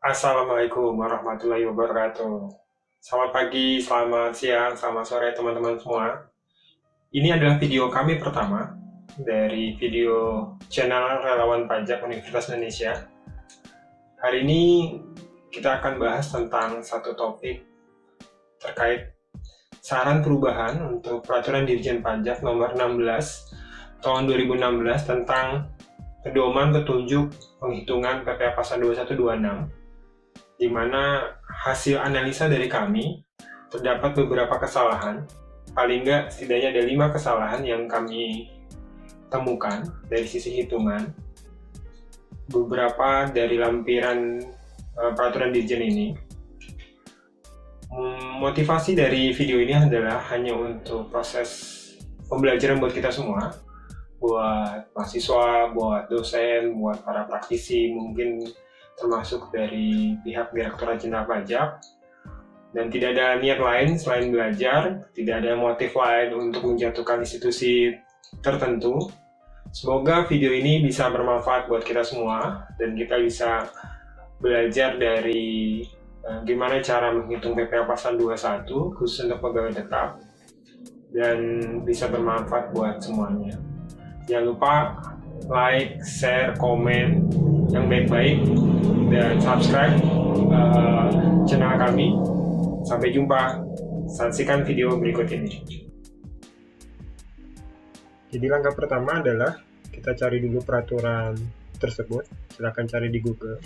Assalamualaikum warahmatullahi wabarakatuh. Selamat pagi, selamat siang, selamat sore teman-teman semua. Ini adalah video kami pertama dari video channel Relawan Pajak Universitas Indonesia. Hari ini kita akan bahas tentang satu topik terkait saran perubahan untuk Peraturan Dirjen Pajak Nomor 16 Tahun 2016 tentang pedoman petunjuk penghitungan PPh Pasal 2126, di mana hasil analisa dari kami terdapat beberapa kesalahan. Paling nggak setidaknya ada 5 kesalahan yang kami temukan dari sisi hitungan. Beberapa dari lampiran peraturan dirjen ini. Motivasi dari video ini adalah hanya untuk proses pembelajaran buat kita semua, buat mahasiswa, buat dosen, buat para praktisi, mungkin termasuk dari pihak Direktorat Jenderal Pajak. Dan tidak ada niat lain selain belajar, tidak ada motif lain untuk menjatuhkan institusi tertentu. Semoga video ini bisa bermanfaat buat kita semua dan kita bisa belajar dari gimana cara menghitung PPh Pasal 21 khusus untuk pegawai tetap, dan bisa bermanfaat buat semuanya. Jangan lupa like, share, komen yang baik-baik, dan subscribe channel kami. Sampai jumpa, saksikan video berikut ini. Jadi langkah pertama adalah kita cari dulu peraturan tersebut. Silahkan cari di Google.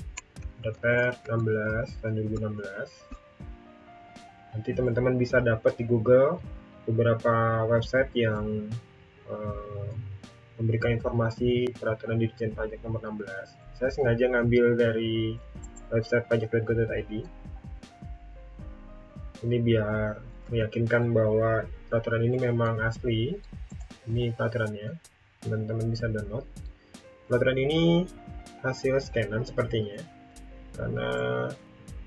Ada Per 16 tahun 2016. Nanti teman-teman bisa dapat di Google beberapa website yang memberikan informasi peraturan Dirjen Pajak nomor 16. Saya sengaja ngambil dari website pajak.go.id. Ini biar meyakinkan bahwa peraturan ini memang asli. Ini peraturannya, teman-teman bisa download. Peraturan ini hasil scanan sepertinya, karena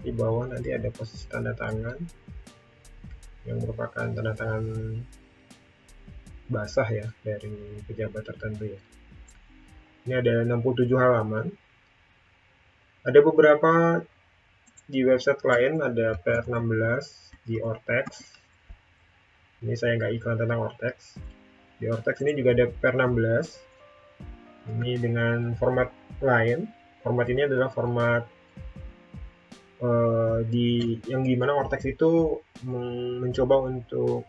di bawah nanti ada posisi tanda tangan yang merupakan tanda tangan basah ya dari pejabat tertentu ya. Ini ada 67 halaman. Ada beberapa di website lain, ada Per 16 di Ortex. Ini saya nggak iklan tentang Ortex. Di Ortex ini juga ada Per 16. Ini dengan format lain. Format ini adalah format yang gimana Ortex itu mencoba untuk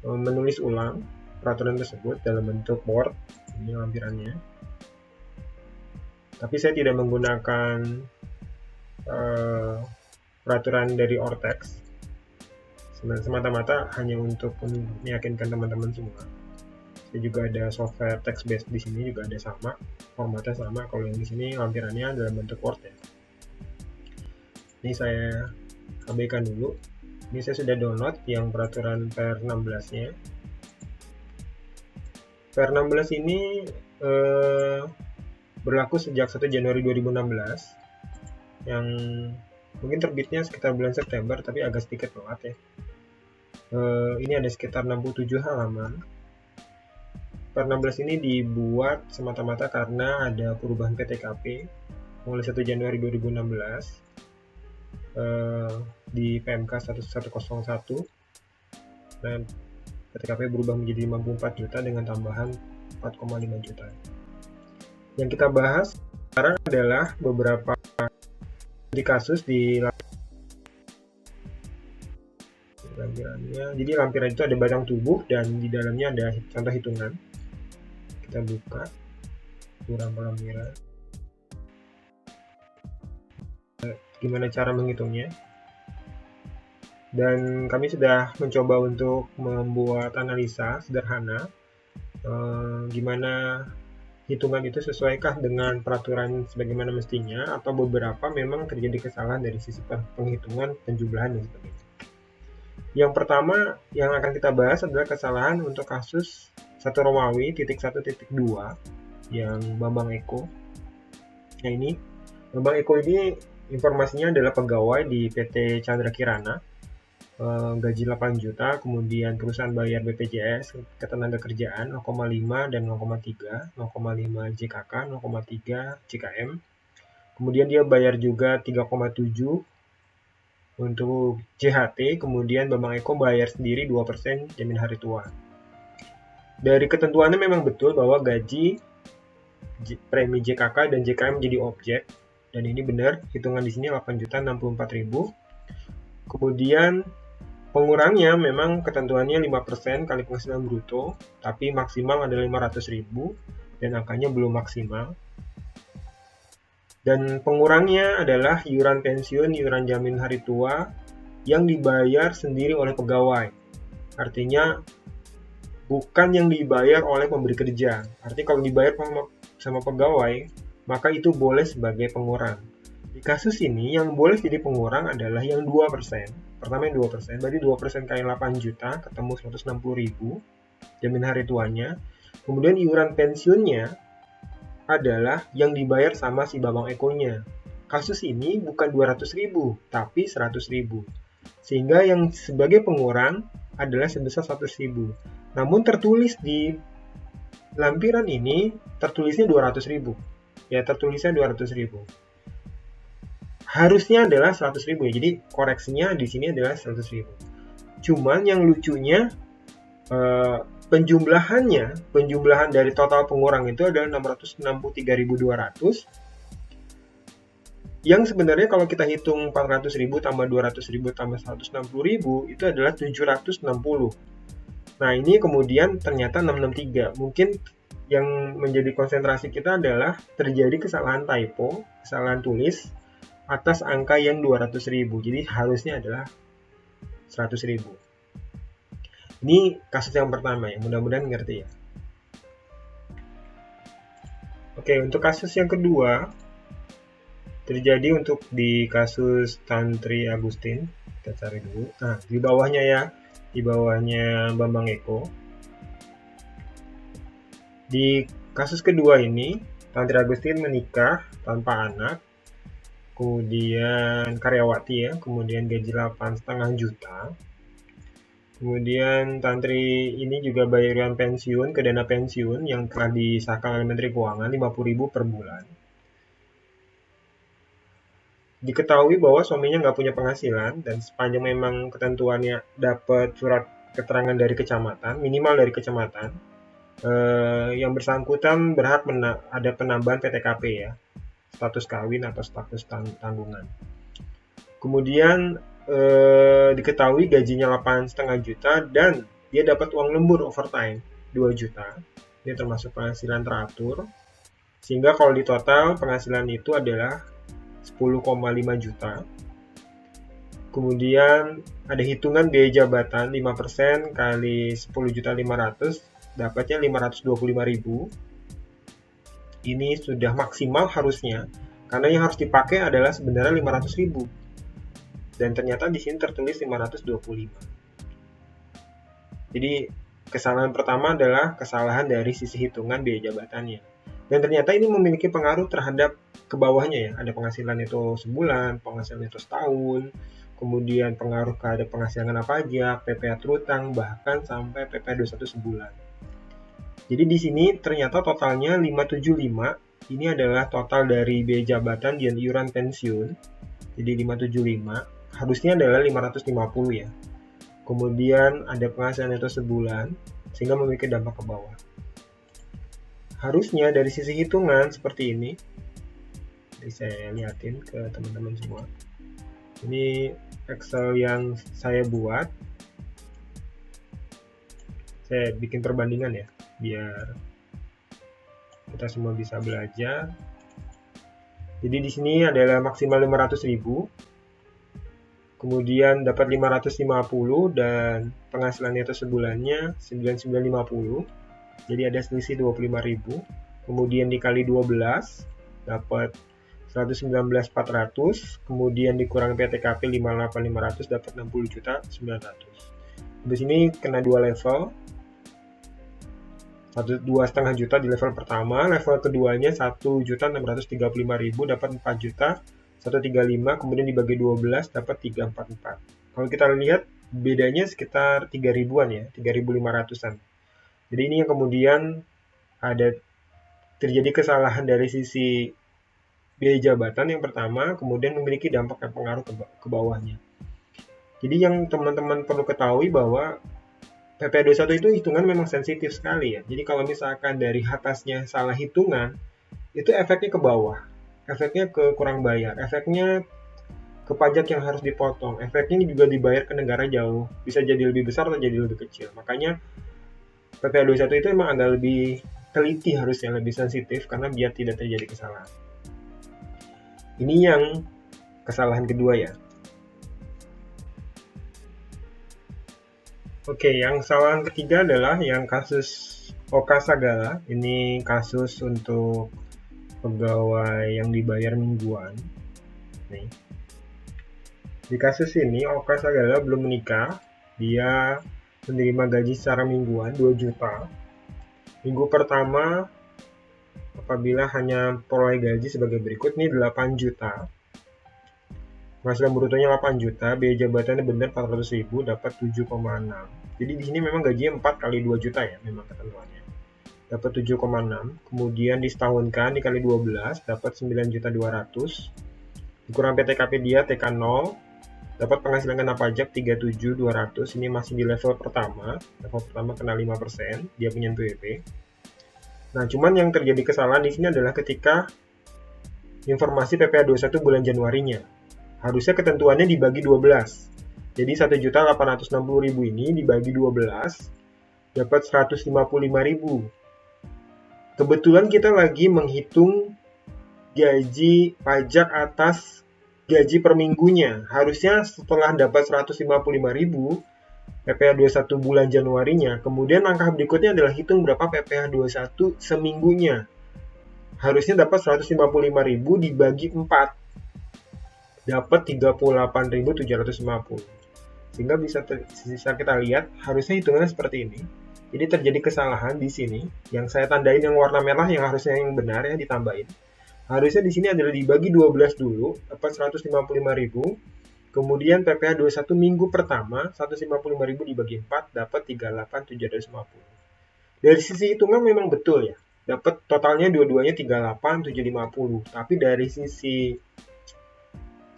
menulis ulang peraturan tersebut dalam bentuk Word. Ini lampirannya. Tapi saya tidak menggunakan peraturan dari Ortex. Semata-mata hanya untuk meyakinkan teman-teman semua. Saya juga ada software text based di sini juga ada sama, formatnya sama. Kalau yang di sini lampirannya dalam bentuk Word ya. Ini saya abaikan dulu. Ini saya sudah download yang peraturan Per 16-nya. Per 16 ini berlaku sejak 1 Januari 2016. Yang mungkin terbitnya sekitar bulan September, tapi agak sedikit telat ya. Ini ada sekitar 67 halaman. Per 16 ini dibuat semata-mata karena ada perubahan PTKP mulai 1 Januari 2016 di PMK 1101. Dan PTKP berubah menjadi 54 juta dengan tambahan 4,5 juta. Yang kita bahas sekarang adalah beberapa kasus di lampirannya. Jadi lampiran itu ada batang tubuh dan di dalamnya ada contoh hitungan. Kita buka lampiran. Gimana cara menghitungnya? Dan kami sudah mencoba untuk membuat analisa sederhana gimana hitungan itu sesuaikah dengan peraturan sebagaimana mestinya, atau beberapa memang terjadi kesalahan dari sisi penghitungan, penjumlahan dan sebagainya. Yang pertama yang akan kita bahas adalah kesalahan untuk kasus 1 Romawi .1.2 yang Bambang Eko. Nah ini Bambang Eko ini informasinya adalah pegawai di PT Chandra Kirana, gaji 8 juta, kemudian perusahaan bayar BPJS Ketenagakerjaan 0,5 dan 0,3, 0,5 JKK, 0,3 JKM, Kemudian dia bayar juga 3,7 untuk JHT, kemudian Bambang Eko bayar sendiri 2% jamin hari tua. Dari ketentuannya memang betul bahwa gaji, premi JKK dan JKM menjadi objek, dan ini benar, hitungan di sini 8.064.000. Kemudian pengurangnya memang ketentuannya 5% kali penghasilan bruto, tapi maksimal adalah 500.000 dan angkanya belum maksimal. Dan pengurangnya adalah iuran pensiun, iuran jamin hari tua yang dibayar sendiri oleh pegawai. Artinya bukan yang dibayar oleh pemberi kerja. Artinya kalau dibayar sama pegawai, maka itu boleh sebagai pengurang. Di kasus ini yang boleh jadi pengurang adalah yang 2%. Pertama yang 2%, berarti 2% kali 8 juta, ketemu 160.000 jamin hari tuanya. Kemudian iuran pensiunnya adalah yang dibayar sama si Bambang Ekonya. Kasus ini bukan 200.000, tapi 100.000. Sehingga yang sebagai pengurang adalah sebesar 100.000. Namun tertulis di lampiran ini, tertulisnya 200.000. Ya, tertulisnya 200.000. Harusnya adalah 100.000 ya, jadi koreksinya di sini adalah 100.000. Cuman yang lucunya, penjumlahan dari total pengurang itu adalah 663.200, yang sebenarnya kalau kita hitung 400.000 tambah 200.000 tambah 160.000 itu adalah 760. Nah ini kemudian ternyata 663. Mungkin yang menjadi konsentrasi kita adalah terjadi kesalahan typo, kesalahan tulis atas angka yang 200.000. Jadi harusnya adalah 100.000. Ini kasus yang pertama ya, mudah-mudahan ngerti ya. Oke, untuk kasus yang kedua, terjadi untuk di kasus Tantri Agustin. Kita cari dulu. Nah, di bawahnya ya, di bawahnya Bambang Eko. Di kasus kedua ini, Tantri Agustin menikah tanpa anak, kemudian karyawati ya, kemudian gaji 8,5 juta. Kemudian Tantri ini juga bayaran pensiun ke dana pensiun yang telah disahkan oleh Menteri Keuangan 50.000 per bulan. Diketahui bahwa suaminya nggak punya penghasilan dan sepanjang memang ketentuannya dapat surat keterangan dari kecamatan, minimal dari kecamatan, yang bersangkutan berhak ada penambahan PTKP ya, status kawin atau status tanggungan. Kemudian diketahui gajinya 8,5 juta dan dia dapat uang lembur overtime 2 juta. Ini termasuk penghasilan teratur. Sehingga kalau di total penghasilan itu adalah 10,5 juta. Kemudian ada hitungan biaya jabatan 5% kali 10.500.000 dapatnya 525.000. Ini sudah maksimal harusnya karena yang harus dipakai adalah sebenarnya 500.000. Dan ternyata di sini tertulis 525. Jadi kesalahan pertama adalah kesalahan dari sisi hitungan biaya jabatannya. Dan ternyata ini memiliki pengaruh terhadap ke bawahnya ya. Ada penghasilan itu sebulan, penghasilan itu setahun, kemudian pengaruh terhadap penghasilan pajak, PPh terutang, bahkan sampai PPh 21 sebulan. Jadi di sini ternyata totalnya 575. Ini adalah total dari biaya jabatan dan iuran pensiun. Jadi 575. Harusnya adalah 550 ya. Kemudian ada penghasilan itu sebulan, sehingga memiliki dampak ke bawah. Harusnya dari sisi hitungan seperti ini. Jadi saya lihatin ke teman-teman semua. Ini Excel yang saya buat. Saya bikin perbandingan ya, biar kita semua bisa belajar. Jadi di sini adalah maksimal 500.000. Kemudian dapat 550 dan penghasilannya itu sebulannya 9950. Jadi ada selisih 25.000. Kemudian dikali 12 dapat 119.400. Kemudian dikurang PTKP 58.500 dapat 60.900. Di sini kena dua level. 2,5 juta di level pertama, level keduanya 1.635.000 dapat 4 juta 135, kemudian dibagi 12 dapat 344. Kalau kita lihat bedanya sekitar 3 ribuan ya, 3.500-an. Jadi ini yang kemudian ada terjadi kesalahan dari sisi biaya jabatan yang pertama, kemudian memiliki dampak yang pengaruh ke bawahnya. Jadi yang teman-teman perlu ketahui bahwa PPh 21 itu hitungan memang sensitif sekali ya. Jadi kalau misalkan dari atasnya salah hitungan, itu efeknya ke bawah. Efeknya ke kurang bayar, efeknya ke pajak yang harus dipotong, efeknya juga dibayar ke negara jauh. Bisa jadi lebih besar atau jadi lebih kecil. Makanya PPh 21 itu emang agak lebih teliti, harusnya lebih sensitif karena biar tidak terjadi kesalahan. Ini yang kesalahan kedua ya. Oke, yang kesalahan ketiga adalah yang kasus Oka Sagala. Ini kasus untuk pegawai yang dibayar mingguan. Nih. Di kasus ini Oka Sagala belum menikah. Dia menerima gaji secara mingguan 2 juta. Minggu pertama apabila hanya peroleh gaji sebagai berikut, nih 8 juta. Penghasilan brutonya 8 juta, biaya jabatannya benar 400.000, dapat 7,6. Jadi di sini memang gajinya 4 kali 2 juta ya, memang ketentuannya. Dapat 7,6, kemudian disetahunkan dikali 12, dapat 9.200.000. Dikurang PTKP dia TK 0, dapat penghasilan kena pajak 37.200. Ini masih di level pertama. Level pertama kena 5%, dia punya NPWP. Nah, cuman yang terjadi kesalahan di sini adalah ketika informasi PPh 21 bulan Januarinya. Harusnya ketentuannya dibagi 12. Jadi 1.860.000 ini dibagi 12 dapat 155.000. Kebetulan kita lagi menghitung gaji pajak atas gaji per minggunya. Harusnya setelah dapat 155.000 PPh 21 bulan Januarinya, kemudian langkah berikutnya adalah hitung berapa PPh 21 seminggunya. Harusnya dapat 155.000 dibagi 4. Dapat 38.750. Sehingga bisa kita lihat harusnya hitungannya seperti ini. Jadi terjadi kesalahan di sini. Yang saya tandain yang warna merah yang harusnya yang benar ya ditambahin. Harusnya di sini adalah dibagi 12 dulu, dapat 155.000. Kemudian PPh 21 minggu pertama 155.000 dibagi 4 dapat 38.750. Dari sisi hitungan memang betul ya. Dapat totalnya dua-duanya 38.750. Tapi dari sisi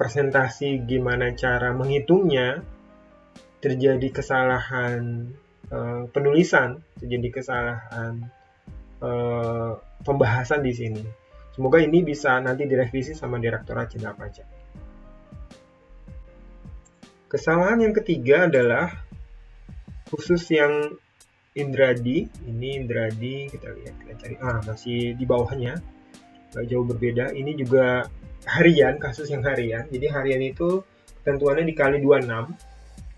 presentasi gimana cara menghitungnya, terjadi kesalahan penulisan, terjadi kesalahan pembahasan di sini. Semoga ini bisa nanti direvisi sama Direktorat Jenderal Pajak. Kesalahan yang ketiga adalah khusus yang Indradi. Ini Indradi, kita lihat, kita cari. Masih di bawahnya, nggak jauh berbeda. Ini juga harian, kasus yang harian. Jadi harian itu ketentuannya dikali 26.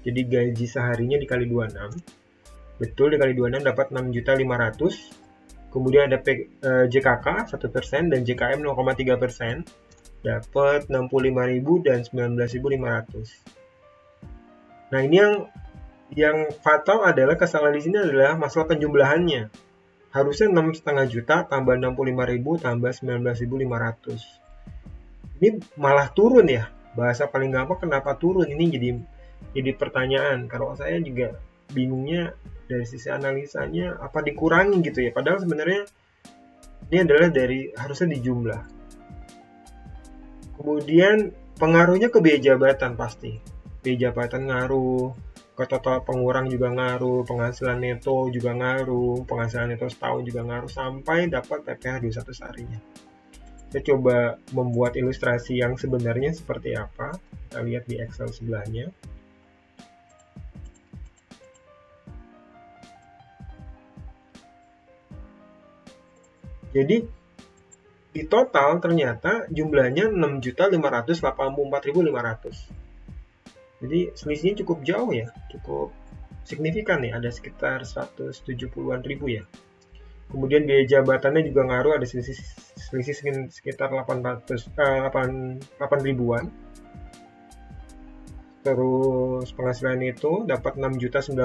Jadi gaji seharinya dikali 26. Betul, dikali 26 dapat 6.500.000. Kemudian ada JKK 1% dan JKM 0,3%. Dapat 65.000 dan 19.500. Nah, ini yang fatal adalah kesalahan di sini adalah masalah penjumlahannya. Harusnya 6,5 juta tambah 65.000 tambah 19.500. Ini malah turun ya. Bahasa paling gampang kenapa turun, ini jadi pertanyaan. Kalau saya juga bingungnya dari sisi analisanya apa dikurangi gitu ya. Padahal sebenarnya ini adalah harusnya dijumlah. Kemudian pengaruhnya ke biaya jabatan pasti. Biaya jabatan ngaruh, ke total pengurang juga ngaruh, penghasilan neto juga ngaruh, penghasilan neto setahun juga ngaruh, sampai dapat PPh 21 seharinya. Saya coba membuat ilustrasi yang sebenarnya seperti apa. Kita lihat di Excel sebelahnya. Jadi di total ternyata jumlahnya 6.584.500. Jadi selisihnya cukup jauh ya, cukup signifikan nih, ada sekitar 170-an ribu ya. Kemudian biaya jabatannya juga ngaruh, ada selisih sekitar 8 ribuan. Terus penghasilan itu dapat 6.090.000.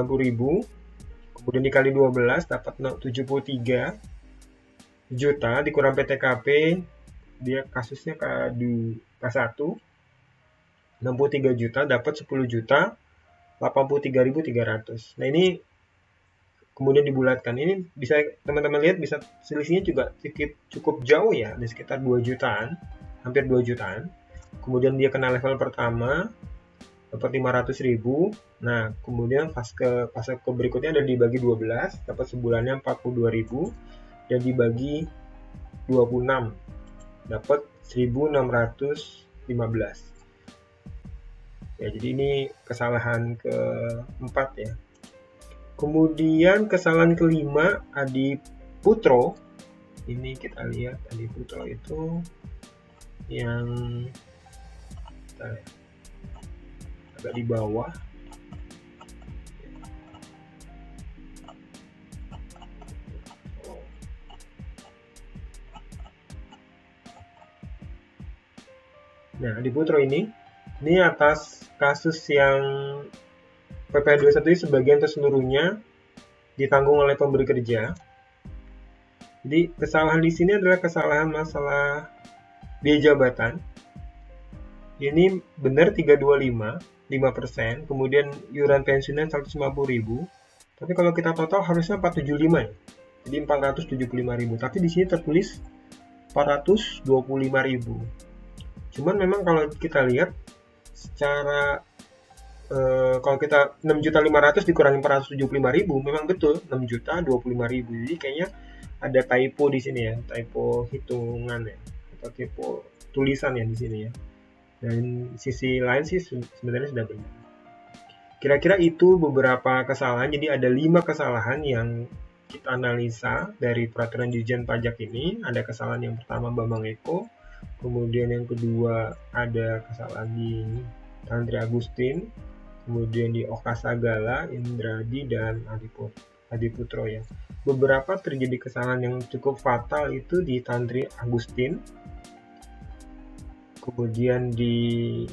Kemudian dikali 12 dapat 73 juta, dikurang PTKP, dia kasusnya K1, 63 juta, dapat 10 juta, 83.300. Nah, ini kemudian dibulatkan. Ini bisa teman-teman lihat, bisa selisihnya juga cukup jauh ya, ada sekitar 2 jutaan, hampir 2 jutaan. Kemudian dia kena level pertama dapat 500.000. Nah, kemudian fase ke berikutnya ada dibagi 12, dapat sebulannya 42.000 dan dibagi 26 dapat 1.615. Ya, jadi ini kesalahan keempat ya. Kemudian kesalahan kelima, Adi Putro. Ini kita lihat Adi Putro itu yang agak di bawah. Nah, Adi Putro ini atas kasus yang PPh 21 ini sebagian atau seluruhnya ditanggung oleh pemberi kerja. Jadi kesalahan di sini adalah kesalahan masalah biaya jabatan. Ini benar 325, 5%, kemudian iuran pensiunnya 150.000. Tapi kalau kita total harusnya 475 ya. Jadi 475.000. Tapi di sini tertulis 425.000. Cuman memang kalau kita lihat secara kalau kita 6.500.000 dikurangi 475.000, memang betul 6.025.000. Jadi kayaknya ada typo di sini ya, typo hitungan ya, atau typo tulisan ya di sini ya. Dan sisi lain sih sebenarnya sudah benar. Kira-kira itu beberapa kesalahan. Jadi ada 5 kesalahan yang kita analisa dari peraturan Dirjen Pajak ini. Ada kesalahan yang pertama Bambang Eko, kemudian yang kedua ada kesalahan di Tantri Agustin, kemudian di Oka Sagala, Indradi, dan Adi Putro ya. Beberapa terjadi kesalahan yang cukup fatal itu di Tantri Agustin, kemudian di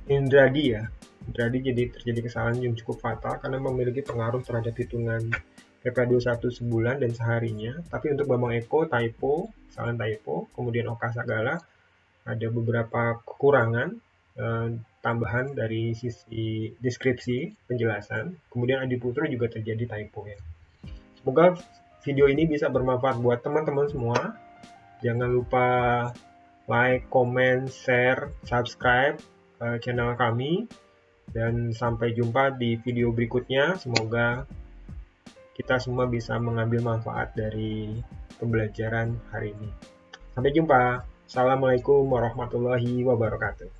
Indradi ya. Indradi jadi terjadi kesalahan yang cukup fatal karena memiliki pengaruh terhadap hitungan PPh 21 sebulan dan seharinya. Tapi untuk Bambang Eko kesalahan typo, kemudian Oka Sagala ada beberapa kekurangan tambahan dari sisi deskripsi penjelasan. Kemudian Adi Putro juga terjadi typo ya. Semoga video ini bisa bermanfaat buat teman-teman semua. Jangan lupa like, comment, share, subscribe channel kami, dan sampai jumpa di video berikutnya. Semoga kita semua bisa mengambil manfaat dari pembelajaran hari ini. Sampai jumpa. Assalamualaikum warahmatullahi wabarakatuh.